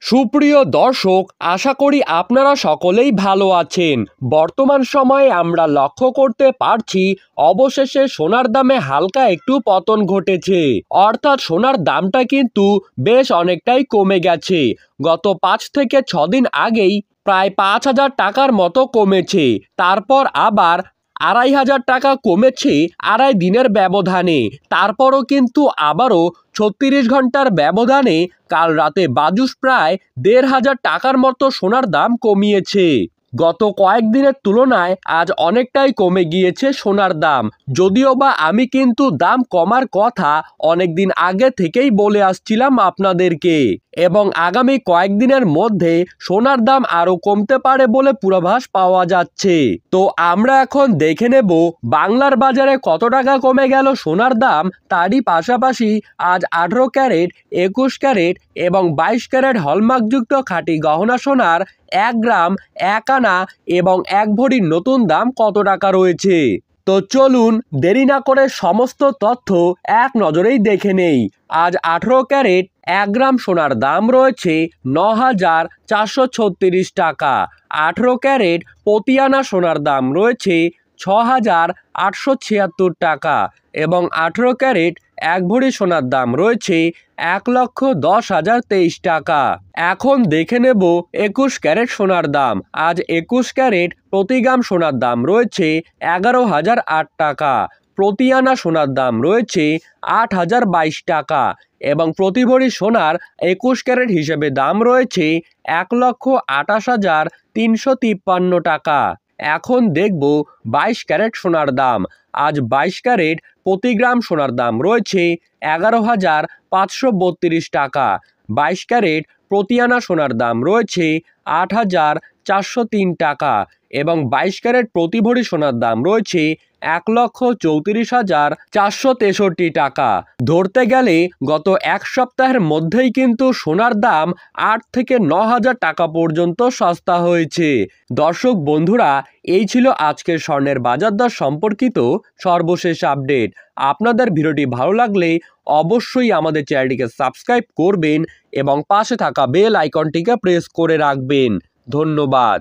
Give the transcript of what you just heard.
সুপ্রিয় দর্শক, আশা করি আপনারা সকলেই ভালো আছেন। বর্তমান সময়ে আমরা লক্ষ্য করতে পারছি অবশেষে সোনার দামে হালকা একটু পতন ঘটেছে। অর্থাৎ সোনার দামটা কিন্তু বেশ অনেকটাই কমে গেছে। গত 5 থেকে 6 দিন আগেই প্রায় 5,000 টাকার মতো কমেছে। তারপর আবার 2,500 টাকা কমেছে আড়াই দিনের ব্যবধানে। তারপরও কিন্তু আবারও 36 ঘন্টার ব্যবধানে কাল রাতে বাজুস প্রায় 1,500 টাকার মতো সোনার দাম কমিয়েছে। গত কয়েকদিনের তুলনায় আজ অনেকটাই কমে গিয়েছে সোনার দাম। যদিও বা আমি কিন্তু দাম কমার কথা অনেকদিন আগে থেকেই বলে আসছিলাম আপনাদেরকে, এবং আগামী কয়েকদিনের মধ্যে সোনার দাম আরও কমতে পারে বলে পূর্বাভাস পাওয়া যাচ্ছে। তো আমরা এখন দেখে নেব বাংলার বাজারে কত টাকা কমে গেল সোনার দাম। তারই পাশাপাশি আজ 18 ক্যারেট, 21 ক্যারেট এবং 22 ক্যারেট হলমার্কযুক্ত খাঁটি গহনা সোনার 1 গ্রাম, 1 আনা এবং 1 ভরির নতুন দাম কত টাকা রয়েছে। তো চলুন দেরি না করে সমস্ত তথ্য এক নজরেই দেখে নেই। আজ 18 ক্যারেট 1 গ্রাম সোনার দাম রয়েছে 9,436 টাকা। 18 ক্যারেট প্রতি আনা সোনার দাম রয়েছে 6,876 টাকা এবং 18 ক্যারেট 1 ভরি সোনার দাম রয়েছে 1,10,023 টাকা। এখন দেখে নেব 21 ক্যারেট সোনার দাম। আজ 21 ক্যারেট প্রতি গ্রাম সোনার দাম রয়েছে 11,008 টাকা। প্রতি আনা সোনার দাম রয়েছে 8,022 টাকা এবং প্রতি ভরি সোনার 21 ক্যারেট হিসেবে দাম রয়েছে 1,28,353 টাকা। এখন দেখব 22 ক্যারেট সোনার দাম। আজ 22 ক্যারেট প্রতি গ্রাম সোনার দাম রয়েছে 11,532 টাকা। 22 ক্যারেট প্রতি আনা সোনার দাম রয়েছে 8,403 টাকা এবং 22 ক্যারেট প্রতি ভরি সোনার দাম রয়েছে 1,34,463 টাকা। ধরতে গেলে গত এক সপ্তাহের মধ্যেই কিন্তু সোনার দাম 8 থেকে 9,000 টাকা পর্যন্ত সস্তা হয়েছে। দর্শক বন্ধুরা, এই ছিল আজকের স্বর্ণের বাজার দর সম্পর্কিত সর্বশেষ আপডেট। আপনাদের ভিডিওটি ভালো লাগলে অবশ্যই আমাদের চ্যানেলটিকে সাবস্ক্রাইব করবেন এবং পাশে থাকা বেল আইকনটিকে প্রেস করে রাখবেন। ধন্যবাদ।